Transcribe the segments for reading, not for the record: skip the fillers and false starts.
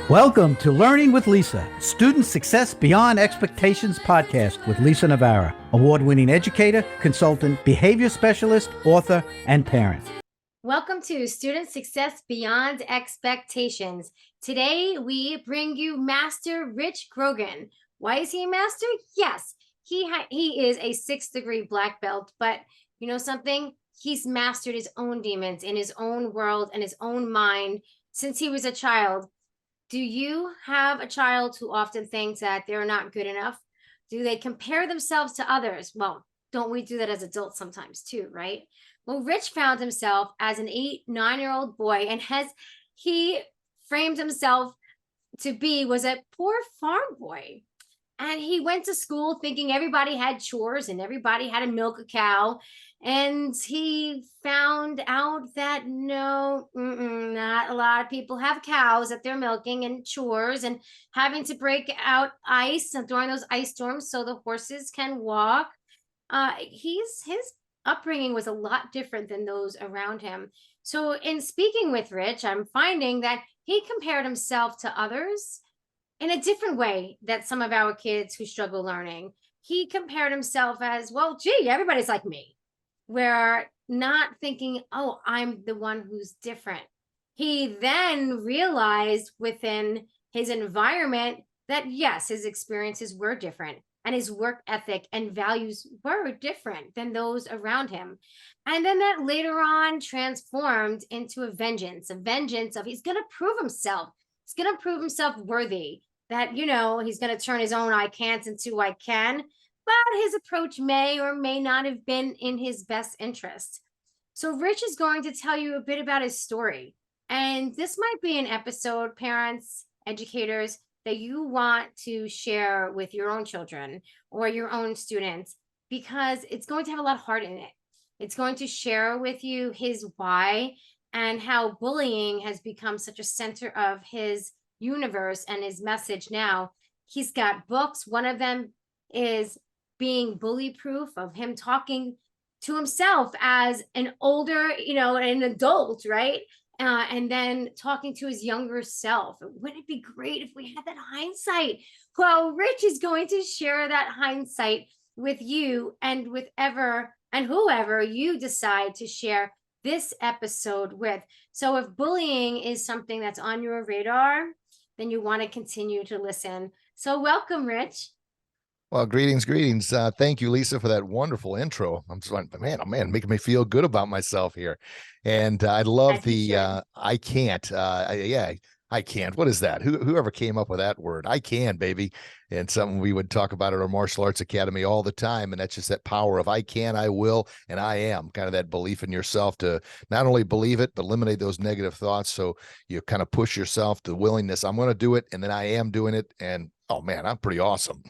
Welcome to Learning with Lisa, Student Success Beyond Expectations podcast with Lisa Navarra, award-winning educator, consultant, behavior specialist, author, and parent. Welcome to Student Success Beyond Expectations. Today, we bring you Master Rich Grogan. Why is he a master? Yes, he is a 6th degree black belt, but you know something? He's mastered his own demons in his own world and his own mind since he was a child. Do you have a child who often thinks that they're not good enough? Do they compare themselves to others? Well, don't we do that as adults sometimes too, right? Well, Rich found himself as an 9-year-old boy, and as he framed himself to be was a poor farm boy. And he went to school thinking everybody had chores and everybody had to milk a cow. And he found out that no, not a lot of people have cows that they're milking and chores and having to break out ice during those ice storms so the horses can walk. His upbringing was a lot different than those around him. So in speaking with Rich, I'm finding that he compared himself to others in a different way that some of our kids who struggle learning. He compared himself as, well, gee, everybody's like me. We're not thinking, oh, I'm the one who's different. He then realized within his environment that, yes, his experiences were different and his work ethic and values were different than those around him. And then that later on transformed into a vengeance of he's going to prove himself. He's going to prove himself worthy, that, you know, he's going to turn his own I can't into I can, but his approach may or may not have been in his best interest. So Rich is going to tell you a bit about his story. And this might be an episode, parents, educators, that you want to share with your own children or your own students, because it's going to have a lot of heart in it. It's going to share with you his why and how bullying has become such a center of his universe and his message now. He's got books. One of them is Being Bully Proof, of him talking to himself as an older, an adult, right? And then talking to his younger self. Wouldn't it be great if we had that hindsight? Well, Rich is going to share that hindsight with you and with whoever you decide to share this episode with. So if bullying is something that's on your radar, then you want to continue to listen. So welcome, Rich. Well, greetings. Thank you, Lisa, for that wonderful intro. I'm just like, man, making me feel good about myself here. And I love the I can't. I can't. What is that? Whoever came up with that word? I can, baby. And something we would talk about at our martial arts academy all the time. And that's just that power of I can, I will, and I am. Kind of that belief in yourself to not only believe it, but eliminate those negative thoughts. So you kind of push yourself to willingness. I'm going to do it. And then I am doing it. And oh man, I'm pretty awesome.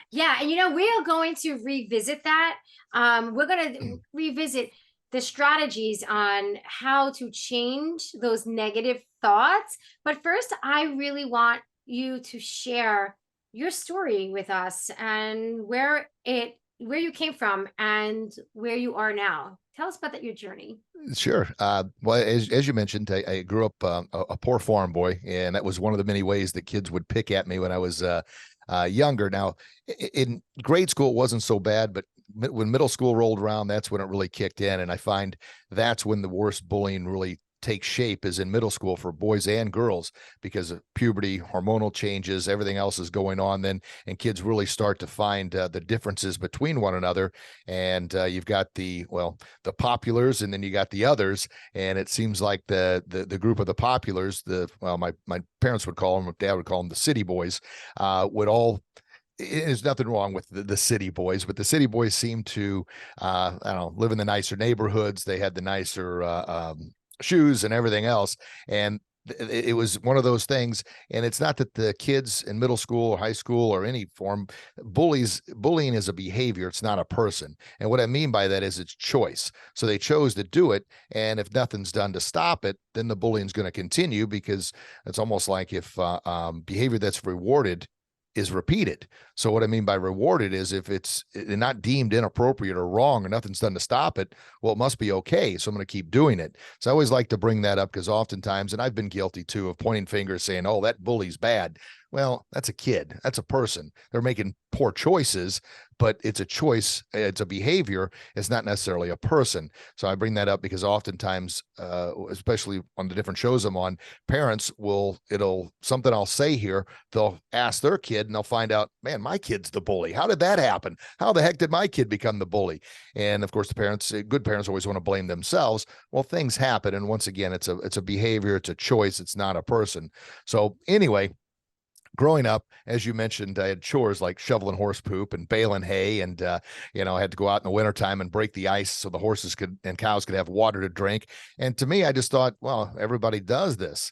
Yeah. And we are going to revisit that. We're going to revisit the strategies on how to change those negative thoughts. But first, I really want you to share your story with us and where you came from and where you are now. Tell us about your journey. Sure. Well, as you mentioned, I grew up a poor farm boy, and that was one of the many ways that kids would pick at me when I was younger. Now, in grade school, it wasn't so bad, but when middle school rolled around, that's when it really kicked in. And I find that's when the worst bullying really takes shape, is in middle school for boys and girls, because of puberty, hormonal changes, everything else is going on then, and kids really start to find the differences between one another. And you've got the populars, and then you got the others. And it seems like the group of the populars, my parents would call them, dad would call them the city boys, would all. There's nothing wrong with the city boys, but the city boys seem to, live in the nicer neighborhoods. They had the nicer shoes and everything else. And it was one of those things. And it's not that the kids in middle school or high school or any form, bullying is a behavior. It's not a person. And what I mean by that is it's choice. So they chose to do it. And if nothing's done to stop it, then the bullying is going to continue, because it's almost like if behavior that's rewarded is repeated. So what I mean by rewarded is if it's not deemed inappropriate or wrong or nothing's done to stop it, well, it must be okay. So I'm going to keep doing it. So I always like to bring that up because oftentimes, and I've been guilty too, of pointing fingers saying, oh, that bully's bad. Well, that's a kid. That's a person. They're making poor choices, but it's a choice. It's a behavior. It's not necessarily a person. So I bring that up because oftentimes, especially on the different shows I'm on, parents something I'll say here, they'll ask their kid and they'll find out, man, my kid's the bully. How did that happen? How the heck did my kid become the bully? And of course, good parents always want to blame themselves. Well, things happen. And once again, it's a behavior. It's a choice. It's not a person. So anyway, growing up, as you mentioned, I had chores like shoveling horse poop and baling hay. And, I had to go out in the wintertime and break the ice so the horses and cows could have water to drink. And to me, I just thought, well, everybody does this.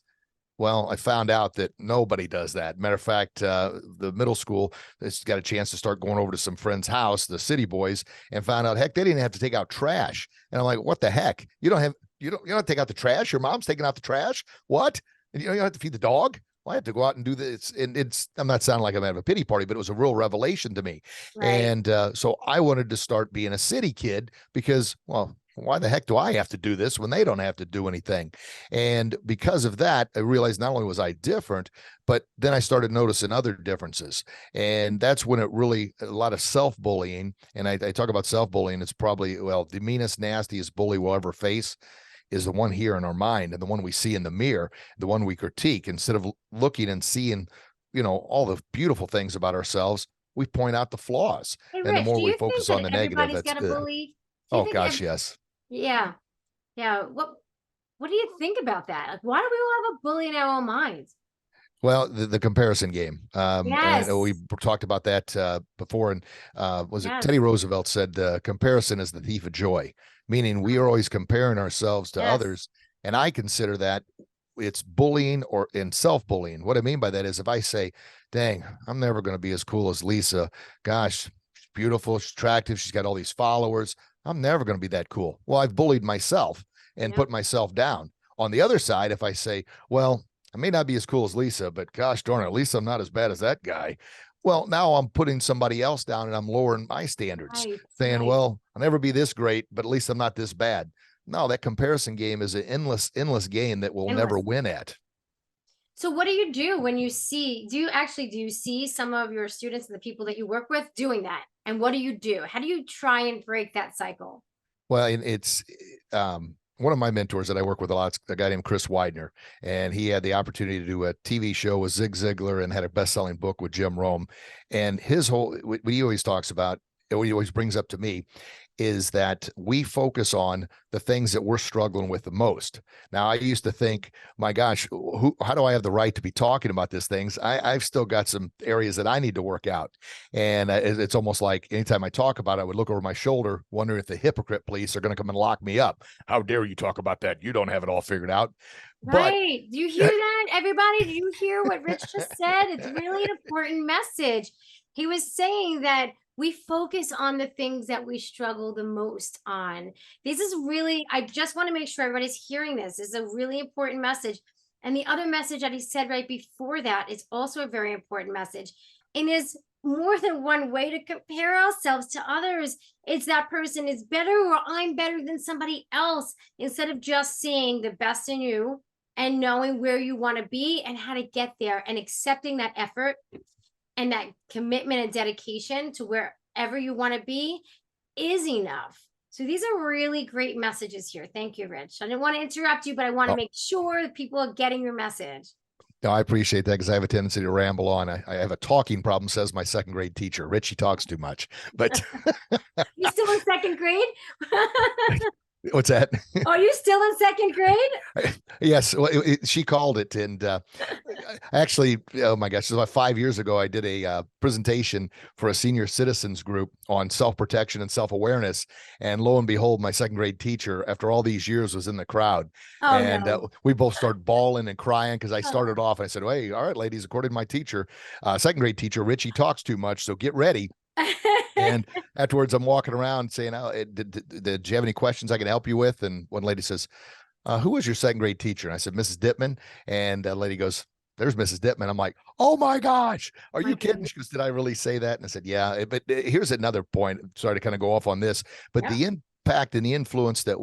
Well, I found out that nobody does that. Matter of fact, the middle school has got a chance to start going over to some friend's house, the city boys, and found out, heck, they didn't have to take out trash. And I'm like, what the heck? You don't have to take out the trash. Your mom's taking out the trash. What? And you don't have to feed the dog. Well, I have to go out and do this. And I'm not sounding like I'm at a pity party, but it was a real revelation to me. Right. And so I wanted to start being a city kid because, well, why the heck do I have to do this when they don't have to do anything? And because of that, I realized not only was I different, but then I started noticing other differences. And that's when a lot of self-bullying, and I talk about self-bullying, it's probably, the meanest, nastiest bully we'll ever face is the one here in our mind and the one we see in the mirror, the one we critique. Instead of looking and seeing, all the beautiful things about ourselves, we point out the flaws. Hey, and Rich, the more do we you focus think on that the negative, everybody's that's got a good. bully? Do you Oh think gosh, yes. Yeah. Yeah. What do you think about that? Like, why do we all have a bully in our own minds? Well, the comparison game. Yes. And we talked about that before. And was it Yes. Teddy Roosevelt said, comparison is the thief of joy, meaning we are always comparing ourselves to Yes. others. And I consider that it's bullying or in self-bullying. What I mean by that is if I say, dang, I'm never going to be as cool as Lisa. Gosh, she's beautiful, she's attractive, she's got all these followers. I'm never going to be that cool. Well, I've bullied myself and Yep. put myself down. On the other side, if I say, well, I may not be as cool as Lisa, but gosh darn it, at least I'm not as bad as that guy. Well, now I'm putting somebody else down and I'm lowering my standards, Right. saying, Right. well, I'll never be this great, but at least I'm not this bad. No, that comparison game is an endless game that we'll never Endless. win at. So what do you do when you see, do you see some of your students and the people that you work with doing that? And what do you do? How do you try and break that cycle? Well, and it's one of my mentors that I work with a lot is a guy named Chris Widener, and he had the opportunity to do a TV show with Zig Ziglar and had a best-selling book with Jim Rome. And what he always talks about, what he always brings up to me, is that we focus on the things that we're struggling with the most. Now, I used to think, my gosh, how do I have the right to be talking about these things? I've still got some areas that I need to work out. And it's almost like anytime I talk about it, I would look over my shoulder, wondering if the hypocrite police are going to come and lock me up. How dare you talk about that? You don't have it all figured out. Right. Do you hear that, everybody? Do you hear what Rich just said? It's really an important message. He was saying that we focus on the things that we struggle the most on. This is really, I just want to make sure everybody's hearing this. This is a really important message. And the other message that he said right before that is also a very important message. And there's more than one way to compare ourselves to others. It's that person is better or I'm better than somebody else, instead of just seeing the best in you and knowing where you want to be and how to get there and accepting that effort and that commitment and dedication to wherever you want to be is enough. So these are really great messages here. Thank you, Rich. I didn't want to interrupt you, but I want to make sure that people are getting your message. No, I appreciate that because I have a tendency to ramble on. I have a talking problem, says my second grade teacher. Richie talks too much, but You still in second grade? what's that? Are you still in second grade? Yes. Well, she called it. And actually, oh my gosh, about 5 years ago, I did a presentation for a senior citizens group on self-protection and self-awareness. And lo and behold, my second grade teacher, after all these years, was in the crowd. Oh, and no. we both started bawling and crying because I started off and I said, hey, all right, ladies, according to my teacher, second grade teacher, Richie talks too much. So get ready. And afterwards, I'm walking around saying, oh, did you have any questions I can help you with? And one lady says, who was your second grade teacher? And I said, Mrs. Dittman. And the lady goes, there's Mrs. Dittman. I'm like, oh my gosh, are My you kidding? goodness. She goes, did I really say that? And I said, yeah. But here's another point. Sorry to kind of go off on this, but Yeah. the impact and the influence that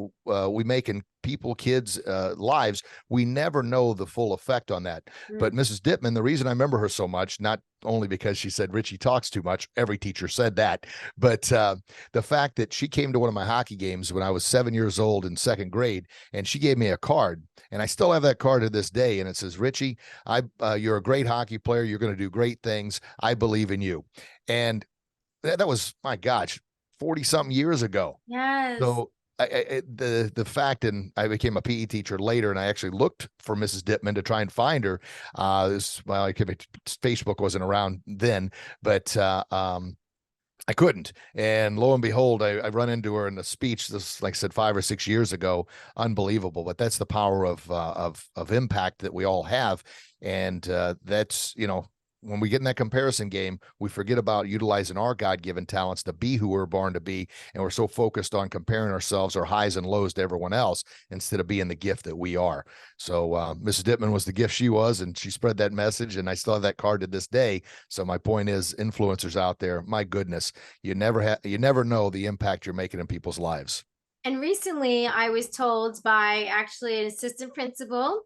we make in people, kids' lives, we never know the full effect on that. But Mm. Mrs. Dittman, the reason I remember her so much, not only because she said Richie talks too much, every teacher said that, but the fact that she came to one of my hockey games when I was 7 years old in second grade, and she gave me a card, and I still have that card to this day, and it says, Richie, you're a great hockey player. You're going to do great things. I believe in you. And that was, my gosh, 40 something years ago. Yes. So the fact, and I became a PE teacher later, and I actually looked for Mrs. Dittman to try and find her. Facebook wasn't around then, but I couldn't. And lo and behold, I run into her in a speech. This, like I said, 5 or 6 years ago. Unbelievable. But that's the power of impact that we all have, and that's, when we get in that comparison game, we forget about utilizing our God-given talents to be who we're born to be. And we're so focused on comparing ourselves, our highs and lows, to everyone else instead of being the gift that we are. So Mrs. Dittman was the gift she was, and she spread that message. And I still have that card to this day. So my point is, influencers out there, my goodness, you never know the impact you're making in people's lives. And recently I was told by actually an assistant principal,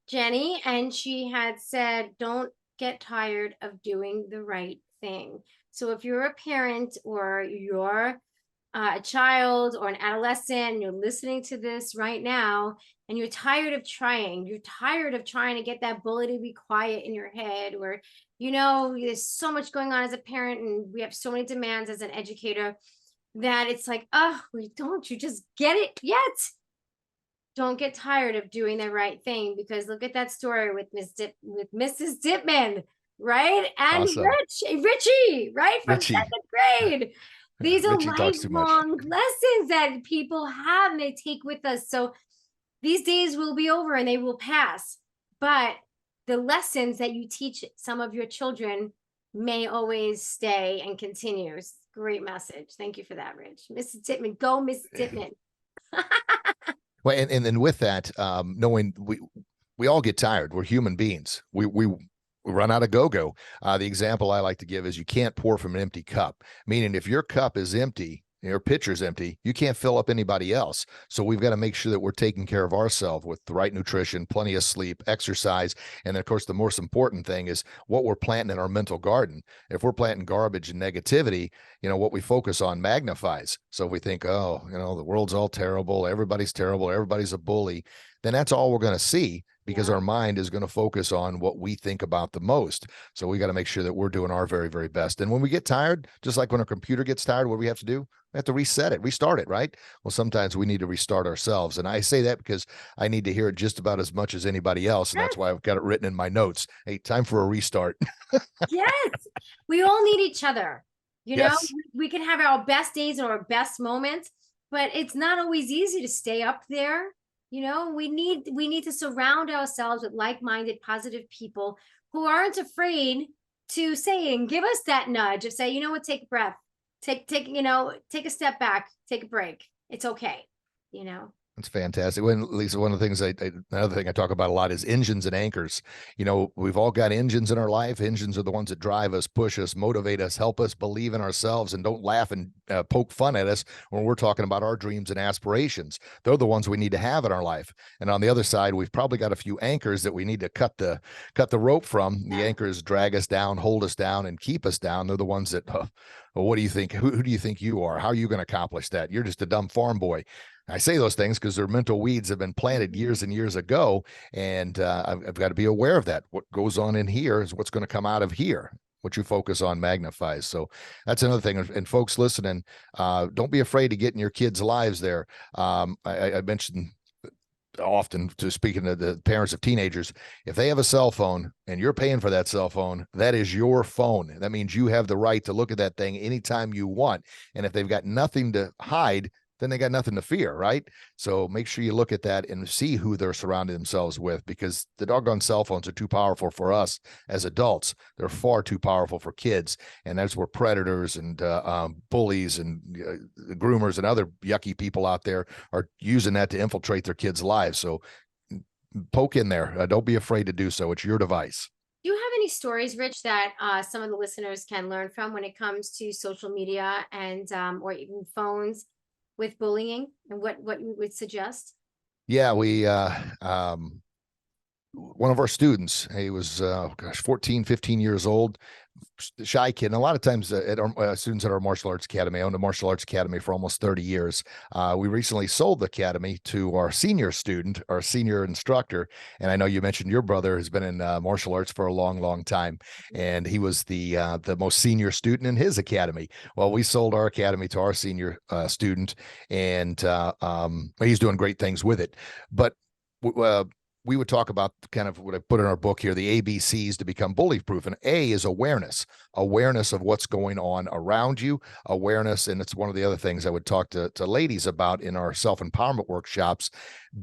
Jenny, and she had said, don't get tired of doing the right thing. So if you're a parent or you're a child or an adolescent, and you're listening to this right now, and you're tired of trying, to get that bully to be quiet in your head, or, there's so much going on as a parent, and we have so many demands as an educator that it's like, oh, don't you just get it yet? Don't get tired of doing the right thing, because look at that story with Mrs. Dittman, right? And Awesome. Richie, right? From Richie. second grade. These are Richie talks too much. lifelong lessons that people have and they take with us. So these days will be over and they will pass. But the lessons that you teach some of your children may always stay and continue. Great message. Thank you for that, Rich. Mrs. Dittman, go Mrs. Dittman. Well, and with that, knowing we all get tired. We're human beings. We run out of go-go. The example I like to give is, you can't pour from an empty cup, meaning if your cup is empty, your pitcher's empty, you can't fill up anybody else. So we've got to make sure that we're taking care of ourselves with the right nutrition, plenty of sleep, exercise. And then, of course, the most important thing is what we're planting in our mental garden. If we're planting garbage and negativity, what we focus on magnifies. So if we think, oh, the world's all terrible, everybody's a bully, then that's all we're going to see, because our mind is going to focus on what we think about the most. So we got to make sure that we're doing our very, very best. And when we get tired, just like when a computer gets tired, what do we have to do? We have to reset it, restart it, right? Well, sometimes we need to restart ourselves. And I say that because I need to hear it just about as much as anybody else. And that's why I've got it written in my notes. Hey, time for a restart. Yes. We all need each other. Yes. We can have our best days and our best moments, but it's not always easy to stay up there. We need to surround ourselves with like-minded, positive people who aren't afraid to say and give us that nudge of say, you know what, take a breath, take a step back, take a break. It's okay. That's fantastic. When Lisa, one of the things another thing I talk about a lot is engines and anchors. We've all got engines in our life. Engines are the ones that drive us, push us, motivate us, help us believe in ourselves, and don't laugh and poke fun at us when we're talking about our dreams and aspirations. They're the ones we need to have in our life. And on the other side, we've probably got a few anchors that we need to cut the rope from. The anchors drag us down, hold us down, and keep us down. They're the ones that, well, what do you think? Who do you think you are? How are you going to accomplish that? You're just a dumb farm boy. I say those things because their mental weeds have been planted years and years ago, and I've got to be aware of that. What goes on in here is what's going to come out of here. What you focus on magnifies. So that's another thing. And folks listening, don't be afraid to get in your kids' lives there. I mentioned often, to speaking to the parents of teenagers, if they have a cell phone and you're paying for that cell phone, that is your phone. That means you have the right to look at that thing anytime you want. And if they've got nothing to hide, then they got nothing to fear, right? So make sure you look at that and see who they're surrounding themselves with, because the doggone cell phones are too powerful for us as adults. They're far too powerful for kids. And that's where predators and bullies and groomers and other yucky people out there are using that to infiltrate their kids' lives. So poke in there. Don't be afraid to do so. It's your device. any stories, Rich, that some of the listeners can learn from when it comes to social media and or even phones with bullying, and what you would suggest? Yeah, we one of our students, he was 14, 15 years old, shy kid. And a lot of times at our students at our martial arts academy, I owned a martial arts academy for almost 30 years. We recently sold the academy to our senior student, our senior instructor. And I know you mentioned your brother has been in martial arts for a long, long time. And he was the most senior student in his academy. Well, we sold our academy to our senior student, and he's doing great things with it. But we would talk about kind of what I put in our book here, the ABCs to become bully proof. And A is awareness of what's going on around you, awareness. And it's one of the other things I would talk to ladies about in our self-empowerment workshops.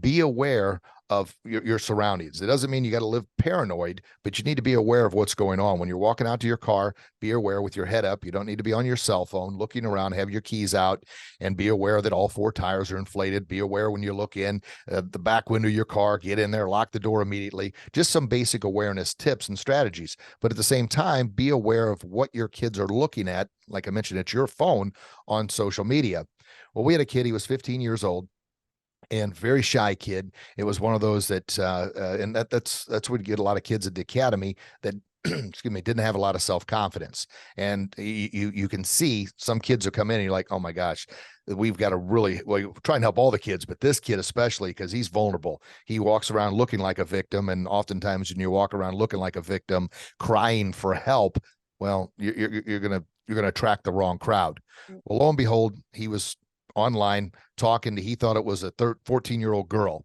Be aware of your surroundings. It doesn't mean you got to live paranoid, but you need to be aware of what's going on. When you're walking out to your car, be aware with your head up. You don't need to be on your cell phone looking around, have your keys out, and be aware that all 4 tires are inflated. Be aware when you look in the back window of your car, get in there, lock the door immediately. Just some basic awareness tips and strategies. But at the same time, be aware of what your kids are looking at. Like I mentioned, it's your phone on social media. Well, we had a kid, he was 15 years old, and very shy kid. It was one of those that, and that's where you get a lot of kids at the academy that, excuse me, didn't have a lot of self-confidence. And you can see some kids will come in and you're like, oh my gosh, we've got to really, well, try and help all the kids, but this kid especially, because he's vulnerable. He walks around looking like a victim. And oftentimes when you walk around looking like a victim, crying for help, well, you're going to attract the wrong crowd. Well, lo and behold, he was online talking to, he thought it was a 14-year-old girl.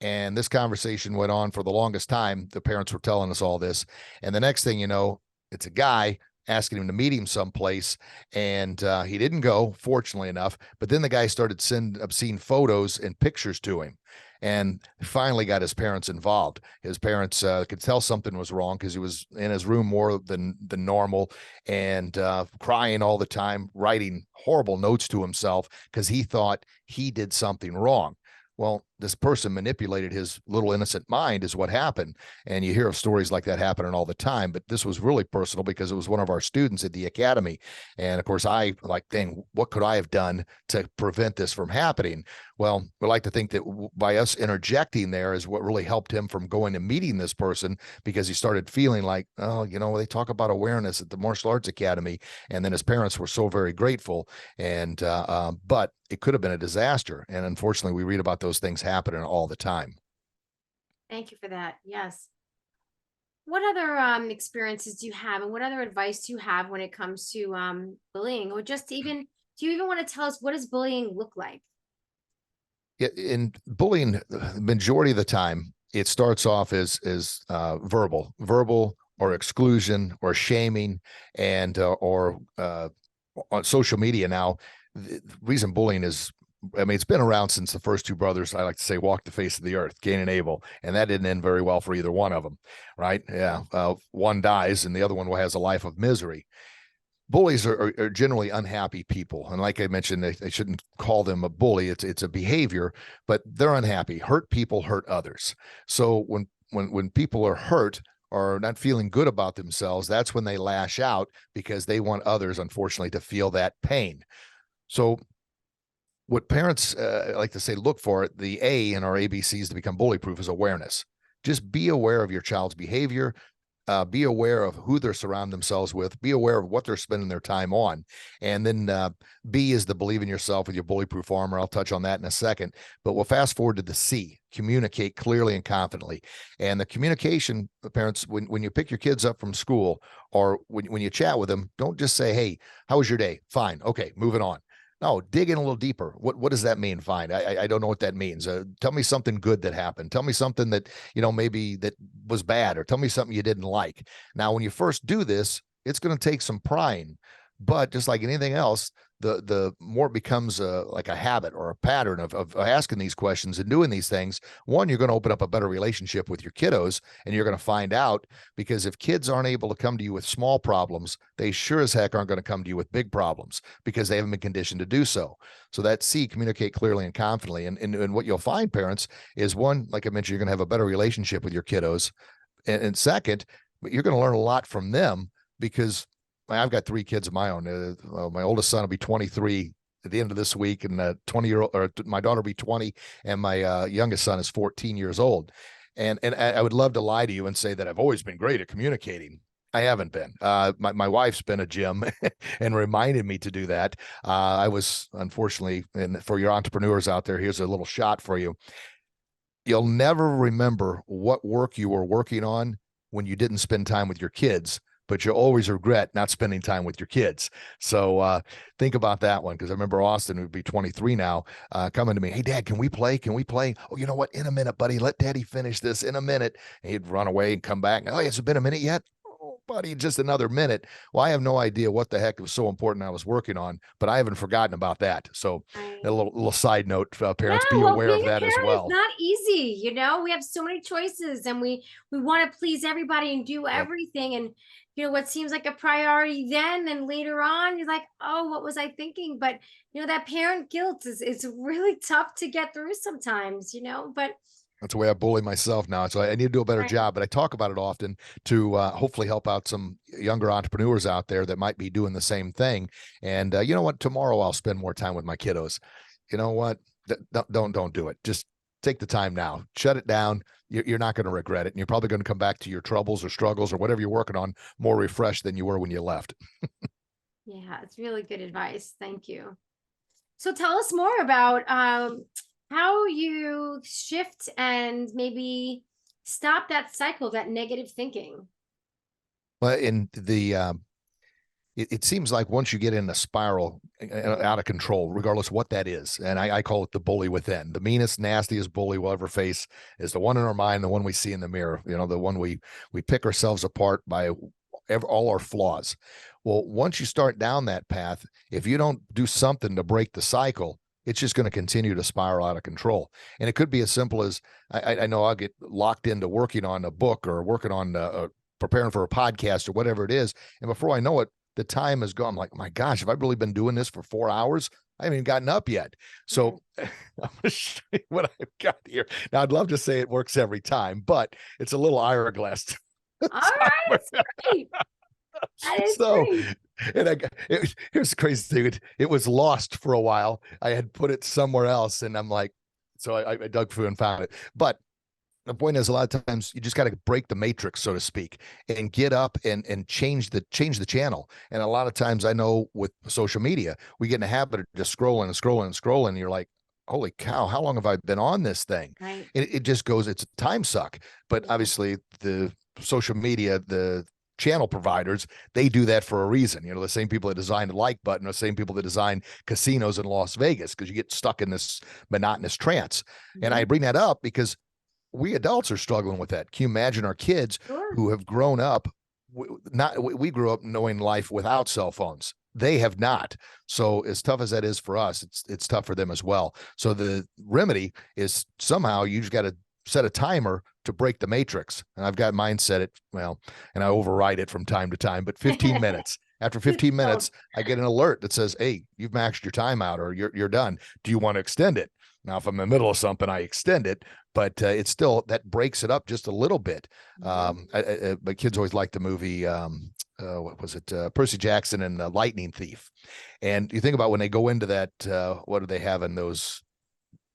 And this conversation went on for the longest time. The parents were telling us all this. And the next thing you know, it's a guy asking him to meet him someplace. And he didn't go, fortunately enough. But then the guy started sending obscene photos and pictures to him. And finally got his parents involved. His parents could tell something was wrong because he was in his room more than normal, and crying all the time, writing horrible notes to himself because he thought he did something wrong. Well, this person manipulated his little innocent mind is what happened. And you hear of stories like that happening all the time, but this was really personal because it was one of our students at the academy. And of course, I like, dang, what could I have done to prevent this from happening? Well, we like to think that by us interjecting there is what really helped him from going and meeting this person, because he started feeling like, oh, you know, they talk about awareness at the martial arts academy. And then his parents were so very grateful. And, but it could have been a disaster. And unfortunately, we read about those things happening all the time. Thank you for that. Yes. What other experiences do you have, and what other advice do you have when it comes to bullying, or just even, do you even want to tell us, what does bullying look like? Yeah, in bullying, the majority of the time, it starts off as verbal or exclusion or shaming, and or on social media now. The reason bullying is, I mean, it's been around since the first 2 brothers, I like to say, walked the face of the earth, Cain and Abel, and that didn't end very well for either one of them, right? Yeah, one dies and the other one has a life of misery. Bullies are generally unhappy people, and like I mentioned, they shouldn't call them a bully. It's a behavior, but they're unhappy. Hurt people hurt others. So when people are hurt or not feeling good about themselves, that's when they lash out, because they want others, unfortunately, to feel that pain. So what parents like to say, look for it, the A in our ABCs to become bully proof is awareness. Just be aware of your child's behavior. Be aware of who they're surrounding themselves with. Be aware of what they're spending their time on. And then B is the believe in yourself with your bully proof armor. I'll touch on that in a second. But we'll fast forward to the C, communicate clearly and confidently. And the communication, parents, when you pick your kids up from school, or when you chat with them, don't just say, hey, how was your day? Fine. Okay, moving on. No, dig in a little deeper. What does that mean? Fine. I don't know what that means. Tell me something good that happened. Tell me something that, you know, maybe that was bad, or tell me something you didn't like. Now, when you first do this, it's going to take some prying, but just like anything else, the more it becomes like a habit or a pattern of asking these questions and doing these things, one, you're going to open up a better relationship with your kiddos, and you're going to find out, because if kids aren't able to come to you with small problems, they sure as heck aren't going to come to you with big problems, because they haven't been conditioned to do so. So that C, communicate clearly and confidently. And what you'll find, parents, is one, like I mentioned, you're going to have a better relationship with your kiddos. And second, but you're going to learn a lot from them because I've got 3 kids of my own. My oldest son will be 23 at the end of this week, and 20-year-old, or my daughter will be 20, and my youngest son is 14 years old. And I would love to lie to you and say that I've always been great at communicating. I haven't been. My wife's been a gym and reminded me to do that. I was, unfortunately, and for your entrepreneurs out there, here's a little shot for you. You'll never remember what work you were working on when you didn't spend time with your kids, but you'll always regret not spending time with your kids. So think about that one, because I remember Austin, who'd be 23 now, coming to me, "Hey, Dad, can we play? Can we play? Oh, you know what? In a minute, buddy. Let Daddy finish this in a minute." And he'd run away and come back. "Oh, has it been a minute yet?" "Oh, buddy, just another minute." Well, I have no idea what the heck was so important I was working on, but I haven't forgotten about that. So a little side note, parents, be aware of that as well. It's not easy. You know, we have so many choices, and we want to please everybody and do everything. And you know, what seems like a priority then, and later on, you're like, oh, what was I thinking? But you know, that parent guilt is really tough to get through sometimes, you know, but that's the way I bully myself now. So I need to do a better job, but I talk about it often to hopefully help out some younger entrepreneurs out there that might be doing the same thing. And you know what? Tomorrow I'll spend more time with my kiddos. You know what? Don't do it. Just take the time now. Shut it down. You're not going to regret it. And you're probably going to come back to your troubles or struggles or whatever you're working on more refreshed than you were when you left. Yeah, it's really good advice. Thank you. So tell us more about how you shift and maybe stop that cycle, that negative thinking. Well, in the it seems like once you get in a spiral out of control, regardless of what that is, and I call it the bully within, the meanest, nastiest bully we'll ever face is the one in our mind, the one we see in the mirror, you know, the one we pick ourselves apart by all our flaws. Well, once you start down that path, if you don't do something to break the cycle, it's just going to continue to spiral out of control. And it could be as simple as, I know I'll get locked into working on a book or working on preparing for a podcast or whatever it is. And before I know it, the time is gone. I'm like, my gosh, have I really been doing this for 4 hours? I haven't even gotten up yet. So I'm going to show you what I've got here. Now, I'd love to say it works every time, but it's a little Hourglass. All right, that's great. That is great. And here's the crazy thing. It was lost for a while. I had put it somewhere else, and I'm like, so I dug through and found it. But the point is, a lot of times you just got to break the matrix, so to speak, and get up and change the channel. And a lot of times, I know with social media, we get in a habit of just scrolling and scrolling and scrolling. And you're like, holy cow, how long have I been on this thing? Right. It just goes, it's a time suck. But obviously, the social media, the channel providers, they do that for a reason. You know, the same people that designed the like button are the same people that design casinos in Las Vegas, because you get stuck in this monotonous trance. And I bring that up because we adults are struggling with that. Can you imagine our kids who have grown up? We grew up knowing life without cell phones. They have not. So as tough as that is for us, it's tough for them as well. So the remedy is somehow you just got to set a timer to break the matrix. And I've got mine set it, well, and I override it from time to time, but 15 minutes. After 15 minutes, I get an alert that says, hey, you've maxed your time out, or you're done. Do you want to extend it? Now, if I'm in the middle of something, I extend it, but it's still, that breaks it up just a little bit. My kids always liked the movie, what was it? Percy Jackson and the Lightning Thief. And you think about when they go into that, what do they have in those?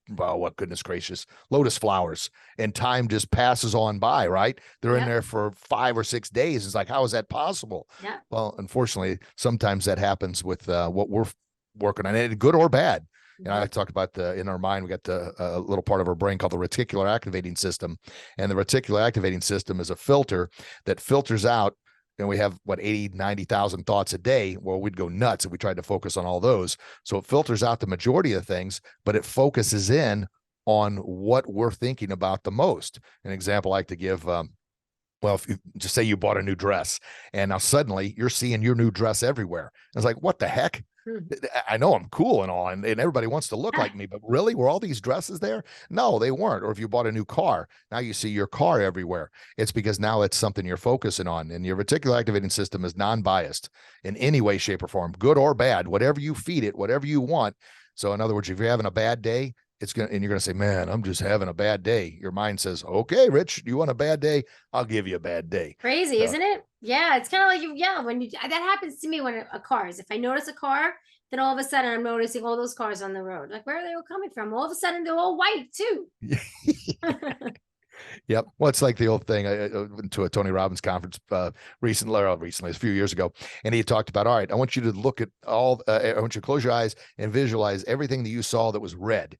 Well, what, goodness gracious, lotus flowers, and time just passes on by, right? They're in there for 5 or 6 days. It's like, how is that possible? Yeah. Well, unfortunately, sometimes that happens with what we're working on, and good or bad. And I talked about in our mind, we got the little part of our brain called the reticular activating system. And the reticular activating system is a filter that filters out, and we have 80, 90,000 thoughts a day. Well, we'd go nuts if we tried to focus on all those. So it filters out the majority of things, but it focuses in on what we're thinking about the most. An example I like to give, well, if you just say you bought a new dress, and now suddenly you're seeing your new dress everywhere. It's like, what the heck? I know I'm cool and all, and everybody wants to look like me, but really, were all these dresses there? No, they weren't. Or if you bought a new car, now you see your car everywhere. It's because now it's something you're focusing on, and your reticular activating system is non-biased in any way, shape, or form, good or bad, whatever you feed it, whatever you want. So in other words, if you're having a bad day, and you're gonna say, man, I'm just having a bad day. Your mind says, okay, Rich, you want a bad day? I'll give you a bad day. Crazy, isn't it? Yeah, it's kind of like yeah, when you that happens to me when a car is. If I notice a car, then all of a sudden I'm noticing all those cars on the road. Like where are they all coming from? All of a sudden they're all white too. Yep. Well, it's like the old thing. I went to a Tony Robbins conference recently, a few years ago, and he talked about, all right, I want you to look at all, I want you to close your eyes and visualize everything that you saw that was red.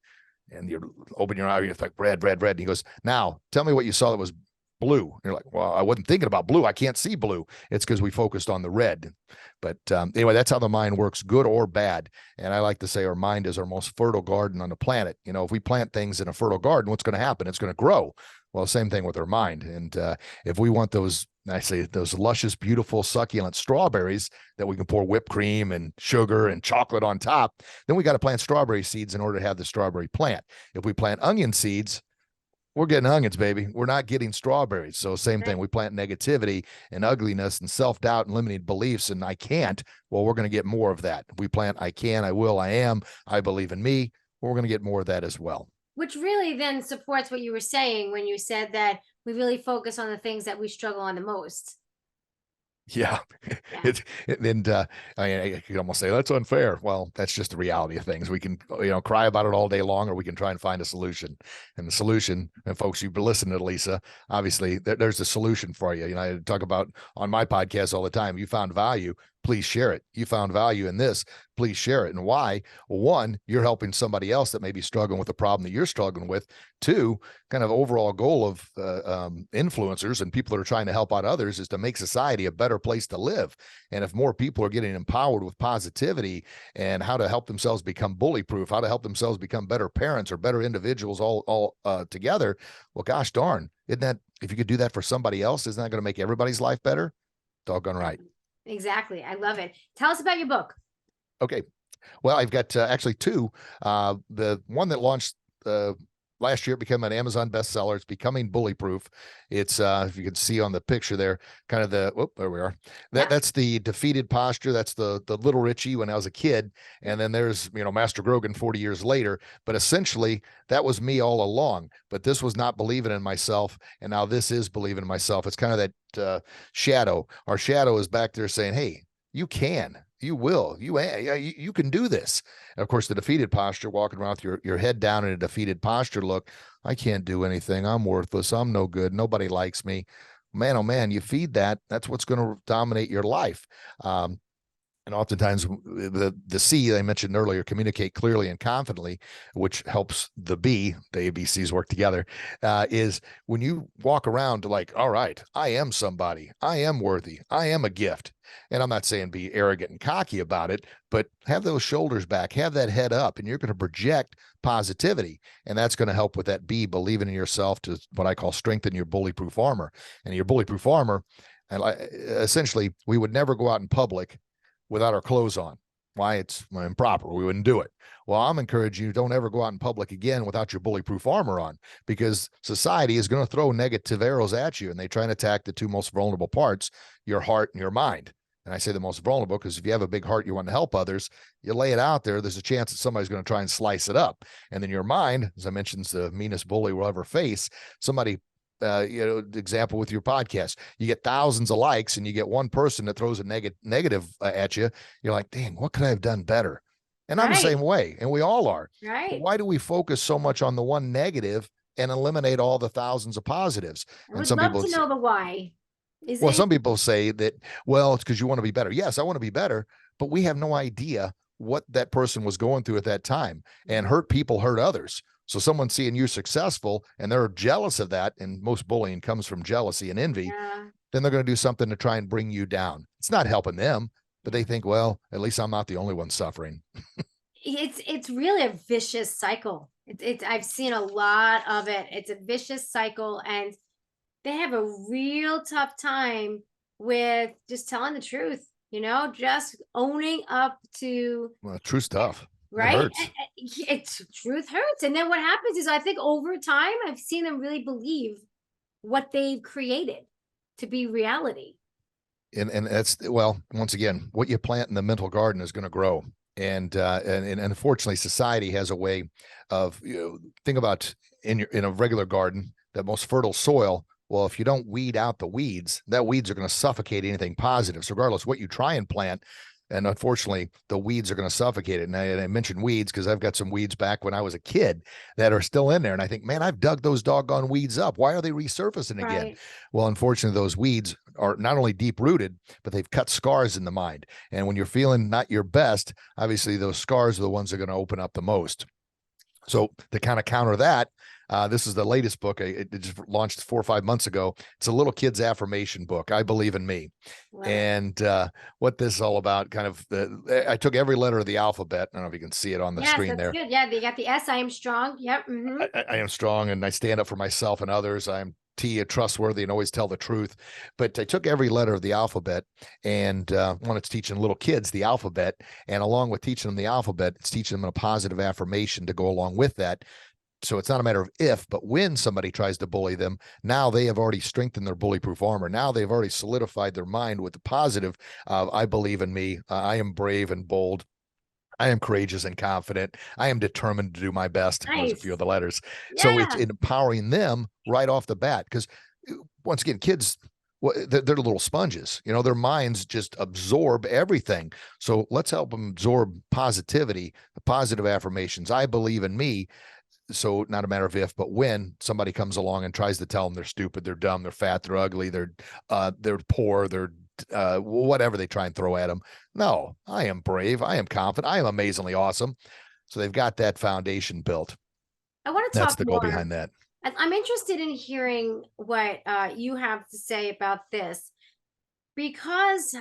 And you open your eye, you're like, red, red, red. And he goes, now tell me what you saw that was blue. And you're like, well, I wasn't thinking about blue. I can't see blue. It's because we focused on the red. But anyway, that's how the mind works, good or bad. And I like to say our mind is our most fertile garden on the planet. You know, if we plant things in a fertile garden, what's going to happen? It's going to grow. Well, same thing with our mind. And if we want those, I say those luscious, beautiful, succulent strawberries that we can pour whipped cream and sugar and chocolate on top, then we got to plant strawberry seeds in order to have the strawberry plant. If we plant onion seeds, we're getting onions, baby. We're not getting strawberries. So same thing. We plant negativity and ugliness and self-doubt and limiting beliefs and I can't. Well, we're going to get more of that. If we plant I can, I will, I am, I believe in me. We're going to get more of that as well. Which really then supports what you were saying when you said that we really focus on the things that we struggle on the most. Yeah. I could almost say that's unfair. Well, that's just the reality of things. We can, cry about it all day long, or we can try and find a solution. And the solution, and folks, you've been listening to Lisa, obviously there's a solution for you. I talk about on my podcast all the time, you found value, please share it. You found value in this, please share it. And why? Well, one, you're helping somebody else that may be struggling with the problem that you're struggling with. Two, kind of overall goal of influencers and people that are trying to help out others is to make society a better place to live. And if more people are getting empowered with positivity and how to help themselves become bully proof, how to help themselves become better parents or better individuals all together, well, gosh darn, isn't that, if you could do that for somebody else, isn't that going to make everybody's life better? Doggone right. Exactly. I love it. Tell us about your book. Okay. Well, I've got actually two. The one that launched last year, became an Amazon bestseller. It's Becoming Bully Proof. It's if you can see on the picture there, kind of there we are. That's the defeated posture. That's the little Richie when I was a kid. And then there's, Master Grogan 40 years later. But essentially that was me all along. But this was not believing in myself. And now this is believing in myself. It's kind of that shadow. Our shadow is back there saying, hey, you can. You will. You can do this. And of course, the defeated posture, walking around with your head down in a defeated posture look, I can't do anything. I'm worthless. I'm no good. Nobody likes me. Man, oh man, you feed that. That's what's going to dominate your life. And oftentimes the C I mentioned earlier, communicate clearly and confidently, which helps the B, the ABCs work together, is when you walk around like, all right, I am somebody, I am worthy, I am a gift. And I'm not saying be arrogant and cocky about it, but have those shoulders back, have that head up, and you're going to project positivity. And that's going to help with that B, believing in yourself, to what I call strengthen your bully-proof armor. And your bully-proof armor, and essentially, we would never go out in public without our clothes on. Why? It's improper. We wouldn't do it. Well, I'm encouraging you, don't ever go out in public again without your bully-proof armor on, because society is going to throw negative arrows at you, and they try and attack the two most vulnerable parts, your heart and your mind. And I say the most vulnerable because if you have a big heart, you want to help others, you lay it out there, there's a chance that somebody's going to try and slice it up. And then your mind, as I mentioned, is the meanest bully we'll ever face. Somebody, example with your podcast, you get thousands of likes and you get one person that throws a negative at you. You're like, dang, what could I have done better? And I'm the same way. And we all are. Right. But why do we focus so much on the one negative and eliminate all the thousands of positives? I would love to know the why. Some people say that, well, it's because you want to be better. Yes, I want to be better, but we have no idea what that person was going through at that time. And hurt people hurt others. So someone seeing you successful and they're jealous of that, and most bullying comes from jealousy and envy, then they're going to do something to try and bring you down. It's not helping them, but they think, well, at least I'm not the only one suffering. It's really a vicious cycle. I've seen a lot of it. It's a vicious cycle, and they have a real tough time with just telling the truth, just owning up to. Well, true stuff. Right. It's truth hurts. And then what happens is, I think over time, I've seen them really believe what they've created to be reality. And that's, well, once again, what you plant in the mental garden is going to grow. And unfortunately, society has a way of, think about in a regular garden, the most fertile soil. Well, if you don't weed out the weeds, that weeds are going to suffocate anything positive. So regardless what you try and plant, and unfortunately, the weeds are going to suffocate it. And I mentioned weeds because I've got some weeds back when I was a kid that are still in there. And I think, man, I've dug those doggone weeds up. Why are they resurfacing again? Right. Well, unfortunately, those weeds are not only deep rooted, but they've cut scars in the mind. And when you're feeling not your best, obviously those scars are the ones that are going to open up the most. So to kind of counter that, this is the latest book. It just launched 4 or 5 months ago. It's a little kid's affirmation book. I believe in me. Love it. And what this is all about, kind of, I took every letter of the alphabet. I don't know if you can see it on the Yes, screen that's there. good. Yeah, you got the S. I am strong. Yep. Mm-hmm. I am strong and I stand up for myself and others. I'm trustworthy and always tell the truth. But I took every letter of the alphabet and wanted to teach little kids the alphabet. And along with teaching them the alphabet, it's teaching them a positive affirmation to go along with that. So it's not a matter of if, but when somebody tries to bully them, now they have already strengthened their bully-proof armor. Now they've already solidified their mind with the positive. I believe in me. I am brave and bold. I am courageous and confident. I am determined to do my best. There's a few of the letters. Yeah. So it's empowering them right off the bat. Because once again, kids, they're little sponges. Their minds just absorb everything. So let's help them absorb positivity, the positive affirmations. I believe in me. So not a matter of if, but when somebody comes along and tries to tell them they're stupid, they're dumb, they're fat, they're ugly, they're poor, they're whatever they try and throw at them. No, I am brave. I am confident. I am amazingly awesome. So they've got that foundation built. I want to talk That's the more. goal behind that. I'm interested in hearing what you have to say about this, because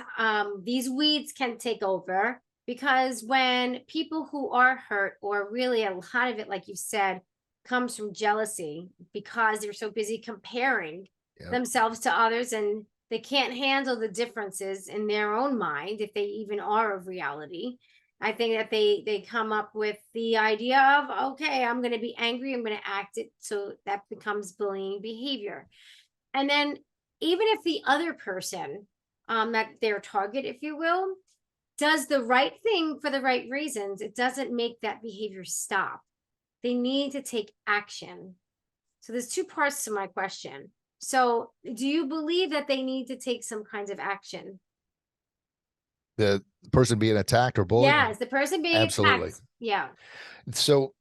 these weeds can take over. Because when people who are hurt, or really a lot of it, like you said, comes from jealousy, because they're so busy comparing themselves to others, and they can't handle the differences in their own mind, if they even are of reality. I think that they come up with the idea of, okay, I'm going to be angry, I'm going to act it, so that becomes bullying behavior. And then even if the other person, that their target, if you will, does the right thing for the right reasons, it doesn't make that behavior stop. They need to take action. So there's two parts to my question. So do you believe that they need to take some kinds of action? The person being attacked or bullied? Yes, the person being Absolutely. attacked. Yeah. So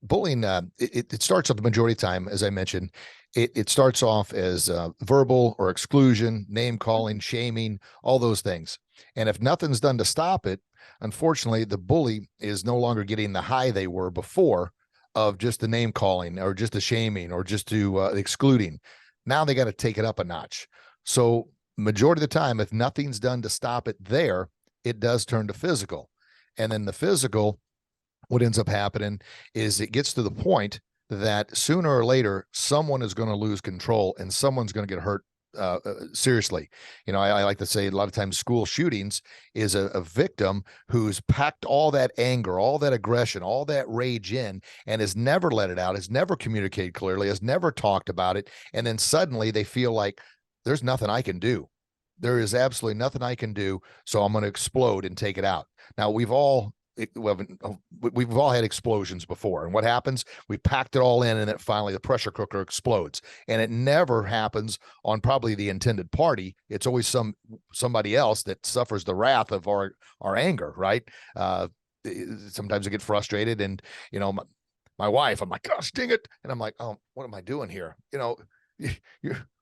bullying, it starts off the majority of the time, as I mentioned, it starts off as verbal or exclusion, name calling, shaming, all those things. And if nothing's done to stop it, unfortunately, the bully is no longer getting the high they were before of just the name calling or just the shaming or just to excluding. Now they got to take it up a notch. So majority of the time, if nothing's done to stop it there, it does turn to physical. And then the physical, what ends up happening is it gets to the point that sooner or later, someone is going to lose control and someone's going to get hurt seriously. I like to say a lot of times school shootings is a victim who's packed all that anger, all that aggression, all that rage in, and has never let it out, has never communicated clearly, has never talked about it. And then suddenly they feel like there's nothing I can do. There is absolutely nothing I can do. So I'm going to explode and take it out. Now we've all had explosions before, and what happens? We packed it all in, and then finally the pressure cooker explodes. And it never happens on probably the intended party. It's always somebody else that suffers the wrath of our anger, right? Sometimes I get frustrated, and my wife, I'm like, gosh, dang it, and I'm like, oh, what am I doing here?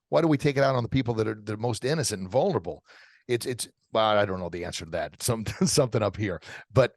Why do we take it out on the people that are the most innocent and vulnerable? Well, I don't know the answer to that. It's something up here, but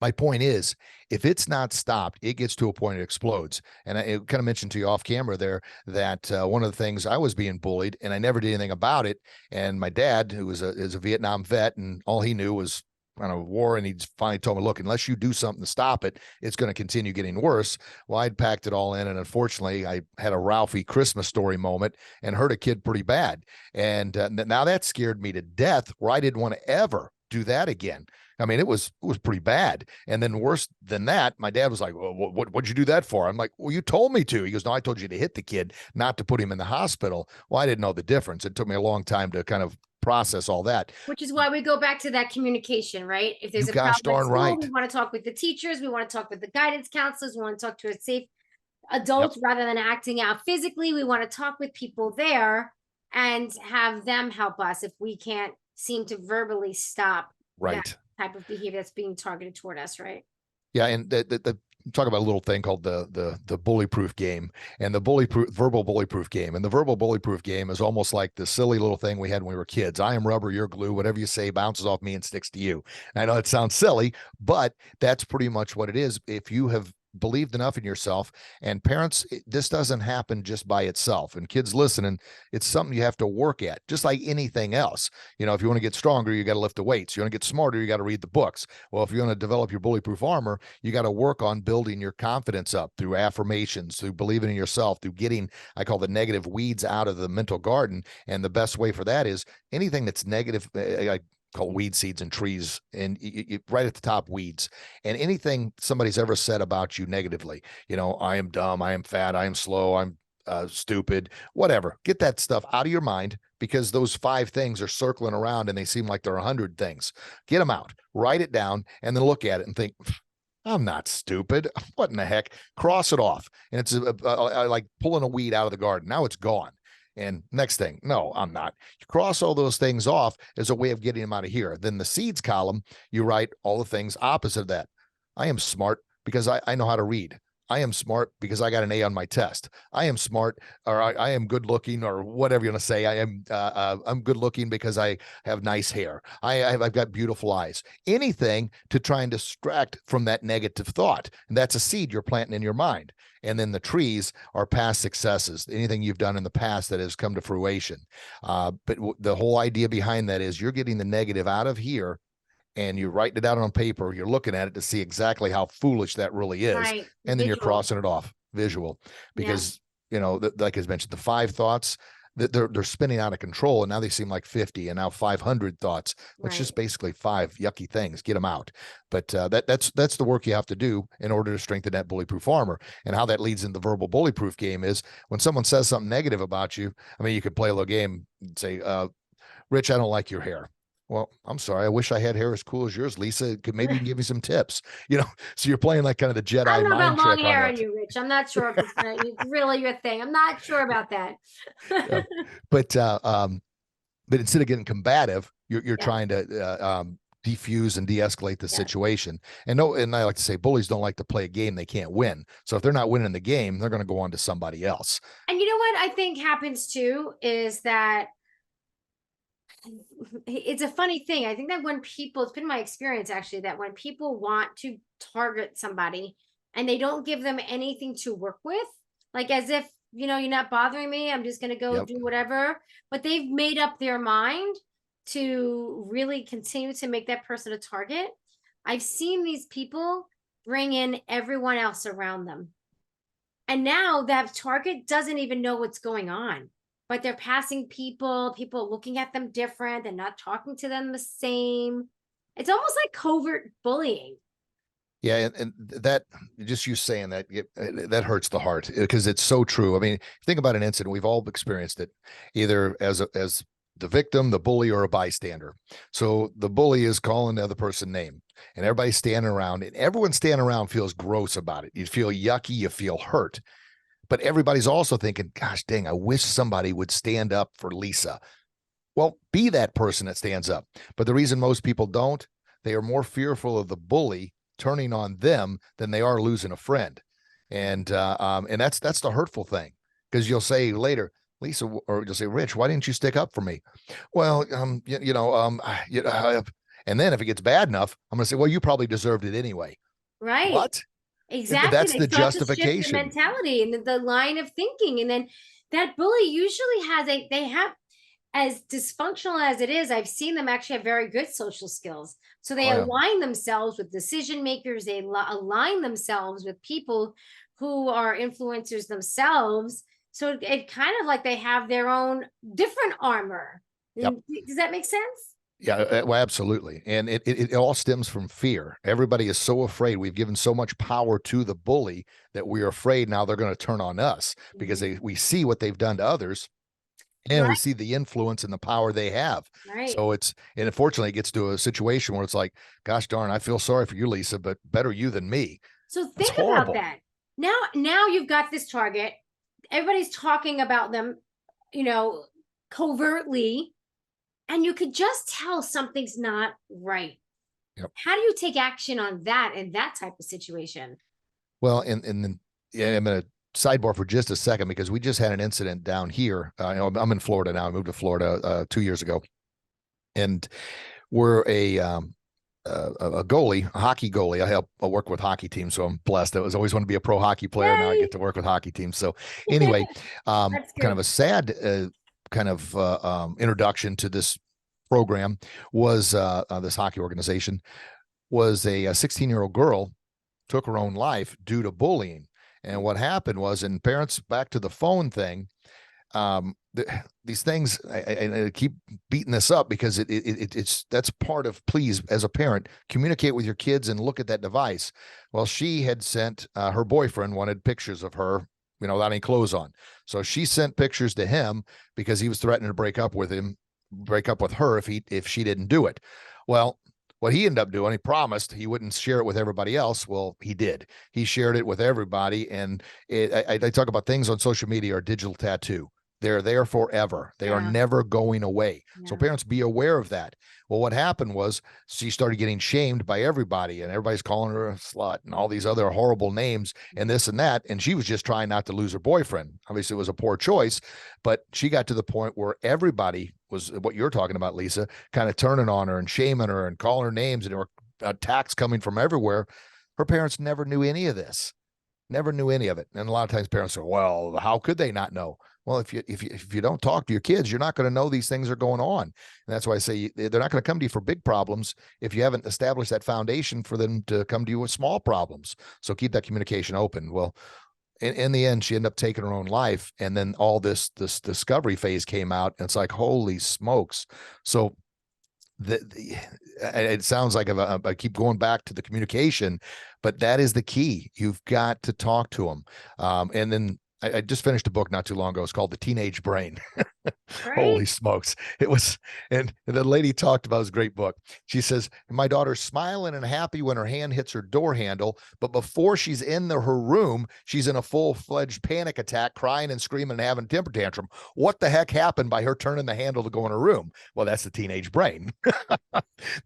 my point is, if it's not stopped, it gets to a point it explodes. And I kind of mentioned to you off camera there that one of the things, I was being bullied and I never did anything about it. And my dad, who is a Vietnam vet, and all he knew was kind of war, and he finally told me, look, unless you do something to stop it, it's going to continue getting worse. Well, I'd packed it all in, and unfortunately I had a Ralphie Christmas story moment and hurt a kid pretty bad. And now that scared me to death, where I didn't want to ever do that again. I mean, it was pretty bad. And then worse than that, my dad was like, well, what'd you do that for? I'm like, well, you told me to. He goes, no, I told you to hit the kid, not to put him in the hospital. Well, I didn't know the difference. It took me a long time to kind of process all that. Which is why we go back to that communication, right? If there's You a gosh problem at darn school, right. we want to talk with the teachers, we want to talk with the guidance counselors, we want to talk to a safe Yep. adults rather than acting out physically. We want to talk with people there and have them help us if we can't seem to verbally stop that Right. type of behavior that's being targeted toward us, right? Yeah, and the talk about a little thing called the bully proof game, and the verbal bully proof game. And the verbal bully proof game is almost like the silly little thing we had when we were kids. I am rubber, you're glue. Whatever you say bounces off me and sticks to you. And I know it sounds silly, but that's pretty much what it is. If you have believed enough in yourself, and parents, this doesn't happen just by itself. And kids listening, it's something you have to work at, just like anything else. You know, if you want to get stronger, you got to lift the weights. You want to get smarter, you got to read the books. Well, if you want to develop your bullyproof armor, you got to work on building your confidence up through affirmations, through believing in yourself, through getting, I call the negative weeds out of the mental garden. And the best way for that is anything that's negative, like called weed seeds and trees, and right at the top, weeds, and anything somebody's ever said about you negatively. You know, I am dumb, I am fat, I am slow, I'm stupid, whatever. Get that stuff out of your mind, because those 5 things are circling around and they seem like they're 100 things. Get them out, write it down, and then look at it and think, I'm not stupid. What in the heck? Cross it off. And it's like pulling a weed out of the garden. Now it's gone. And next thing, no, I'm not. You cross all those things off as a way of getting them out of here. Then the seeds column, you write all the things opposite of that. I am smart because I know how to read. I am smart because I got an A on my test. I am smart, or I am good looking, or whatever you want to say. I'm good looking because I have nice hair. I've got beautiful eyes. Anything to try and distract from that negative thought. And that's a seed you're planting in your mind. And then the trees are past successes, anything you've done in the past that has come to fruition. But the whole idea behind that is you're getting the negative out of here, and you're writing it out on paper. You're looking at it to see exactly how foolish that really is. Right. And then you're Visual. crossing it off, visual, because, you know, like I mentioned, the 5 thoughts that they're spinning out of control, and now they seem like 50 and now 500 thoughts. It's Right. just basically 5 yucky things. Get them out. But that's the work you have to do in order to strengthen that bullyproof armor. And how that leads into the verbal bullyproof game is when someone says something negative about you. I mean, you could play a little game and say, Rich, I don't like your hair. Well, I'm sorry. I wish I had hair as cool as yours, Lisa. Maybe you can give me some tips, you know? So you're playing like kind of the Jedi I don't know mind about long trick hair on on that. you, Rich. I'm not sure if it's really your thing. I'm not sure about that. Yeah. But instead of getting combative, you're trying to defuse and de-escalate the situation. And I like to say, bullies don't like to play a game they can't win. So if they're not winning the game, they're going to go on to somebody else. And you know what I think happens too is that it's a funny thing. I think that when people, it's been my experience actually, that when people want to target somebody and they don't give them anything to work with, like as if, you know, you're not bothering me, I'm just going to go do whatever, but they've made up their mind to really continue to make that person a target. I've seen these people bring in everyone else around them. And now that target doesn't even know what's going on, but they're passing people looking at them different. They're not talking to them the same. It's almost like covert bullying. Yeah, and that, just you saying that, that hurts the heart, because it's so true. I mean, think about an incident. We've all experienced it, either as the victim, the bully, or a bystander. So the bully is calling the other person name, and everybody's standing around, and everyone standing around feels gross about it. You feel yucky, you feel hurt. But everybody's also thinking, gosh dang, I wish somebody would stand up for Lisa. Well, be that person that stands up. But the reason most people don't, they are more fearful of the bully turning on them than they are losing a friend. And that's the hurtful thing, because you'll say later, Lisa, or you'll say, Rich, why didn't you stick up for me? Well, and then if it gets bad enough, I'm going to say, well, you probably deserved it anyway. Right. What? Exactly. That's They the start to shift justification. the mentality and the line of thinking. And then that bully usually they have, as dysfunctional as it is, I've seen them actually have very good social skills. So they align themselves with decision makers. They align themselves with people who are influencers themselves. So it kind of like they have their own different armor. Yep. Does that make sense? Yeah, well, absolutely. And it all stems from fear. Everybody is so afraid. We've given so much power to the bully that we're afraid now they're going to turn on us, because we see what they've done to others. and we Right. see the influence and the power they have. Right. So and unfortunately, it gets to a situation where it's like, gosh darn, I feel sorry for you, Lisa, but better you than me. So That's think about horrible. that. Now you've got this target. Everybody's talking about them, you know, covertly, and you could just tell something's not right. Yep. How do you take action on that in that type of situation? Well, and then yeah, I'm going to sidebar for just a second because we just had an incident down here. I'm in Florida now. I moved to Florida 2 years ago, and we're a goalie, a hockey goalie. I work with hockey teams, so I'm blessed. I was always want to be a pro hockey player. Now I Yay. get to work with hockey teams. So anyway, That's kind of good. a sad introduction to this program was this hockey organization was a 16-year-old girl took her own life due to bullying. And what happened was, and parents, back to the phone thing, these things, I keep beating this up because it's that's part of, please, as a parent, communicate with your kids and look at that device. Well, she had sent her boyfriend wanted pictures of her, without any clothes on. So she sent pictures to him because he was threatening to break up with her if she didn't do it. Well, what he ended up doing, he promised he wouldn't share it with everybody else. Well, he did. He shared it with everybody. And I talk about things on social media are digital tattoo. They're there forever. They are Yeah. never going away. Yeah. So parents, be aware of that. Well, what happened was she started getting shamed by everybody, and everybody's calling her a slut and all these other horrible names and this and that. And she was just trying not to lose her boyfriend. Obviously, it was a poor choice, but she got to the point where everybody was what you're talking about, Lisa, kind of turning on her and shaming her and calling her names, and there were attacks coming from everywhere. Her parents never knew any of this. Never knew any of it. And a lot of times parents say, well, how could they not know? Well, if you don't talk to your kids, you're not going to know these things are going on. And that's why I say they're not going to come to you for big problems if you haven't established that foundation for them to come to you with small problems. So keep that communication open. Well, in the end, she ended up taking her own life. And then all this discovery phase came out, and it's like, holy smokes. So it sounds like I keep going back to the communication, but that is the key. You've got to talk to them. And then I just finished a book not too long ago. It's called The Teenage Brain. Right. Holy smokes. It was, and the lady talked about, it was a great book. She says, my daughter's smiling and happy when her hand hits her door handle, but before she's in her room, she's in a full-fledged panic attack, crying and screaming and having a temper tantrum. What the heck happened by her turning the handle to go in her room? Well, that's the teenage brain.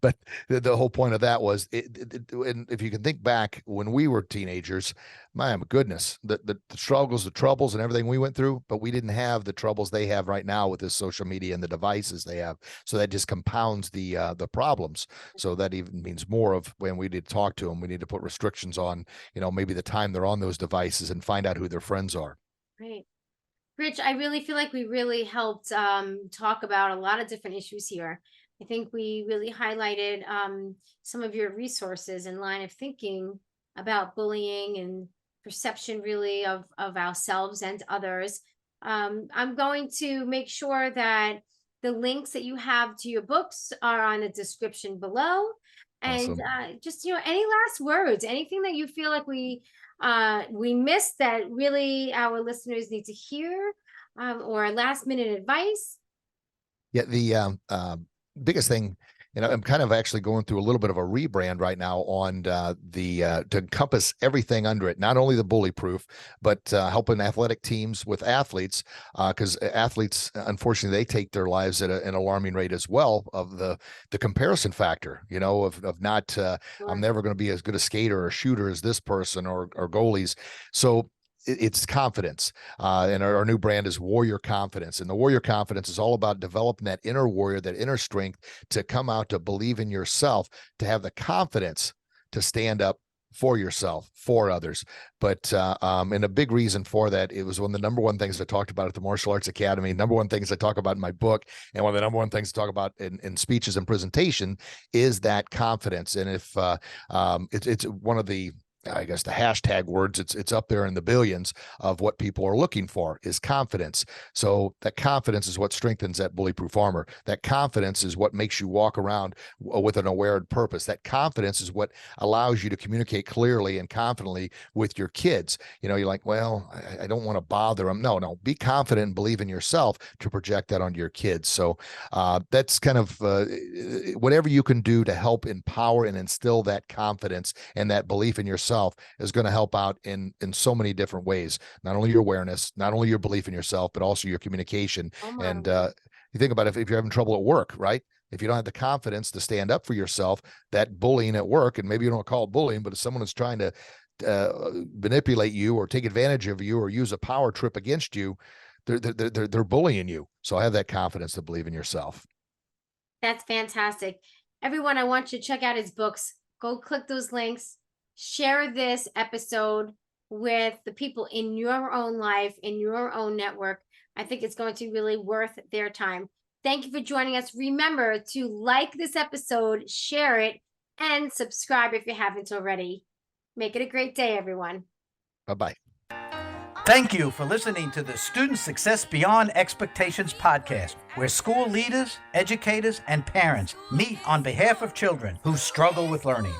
But the whole point of that was, and if you can think back when we were teenagers, my goodness, the struggles, the troubles, and everything we went through, but we didn't have the troubles they have right now with this social media and the devices they have. So that just compounds the problems. So that even means more of when we need to talk to them, we need to put restrictions on, maybe the time they're on those devices and find out who their friends are. Right. Rich, I really feel like we really helped talk about a lot of different issues here. I think we really highlighted some of your resources and line of thinking about bullying and perception really of ourselves and others. I'm going to make sure that the links that you have to your books are on the description below. And Awesome. just, any last words, anything that you feel like we missed that really our listeners need to hear, or last minute advice? Yeah, the biggest thing, I'm kind of actually going through a little bit of a rebrand right now on to encompass everything under it, not only the bully proof, but helping athletic teams with athletes, because athletes, unfortunately, they take their lives at an alarming rate as well, of the comparison factor, of not, I'm never going to be as good a skater or shooter as this person or goalies. So it's confidence, and our new brand is Warrior Confidence, and the Warrior Confidence is all about developing that inner warrior, that inner strength to come out, to believe in yourself, to have the confidence to stand up for yourself, for others. But and a big reason for that, it was one of the number one things I talked about at the Martial Arts Academy, number one things I talk about in my book, and one of the number one things to talk about in speeches and presentation is that confidence. And if it's one of the I guess the hashtag words, it's up there in the billions of what people are looking for is confidence. So that confidence is what strengthens that bully-proof armor. That confidence is what makes you walk around with an aware purpose. That confidence is what allows you to communicate clearly and confidently with your kids. You're like, well, I don't want to bother them. No, be confident and believe in yourself to project that onto your kids. So that's kind of whatever you can do to help empower and instill that confidence and that belief in yourself is going to help out in so many different ways. Not only your awareness, not only your belief in yourself, but also your communication. And you think about if you're having trouble at work, right? If you don't have the confidence to stand up for yourself, that bullying at work, and maybe you don't call it bullying, but if someone is trying to manipulate you or take advantage of you or use a power trip against you, they're bullying you. So have that confidence to believe in yourself. That's fantastic. Everyone, I want you to check out his books. Go click those links. Share this episode with the people in your own life, in your own network. I think it's going to be really worth their time. Thank you for joining us. Remember to like this episode, share it, and subscribe if you haven't already. Make it a great day, everyone. Bye-bye. Thank you for listening to the Student Success Beyond Expectations podcast, where school leaders, educators, and parents meet on behalf of children who struggle with learning.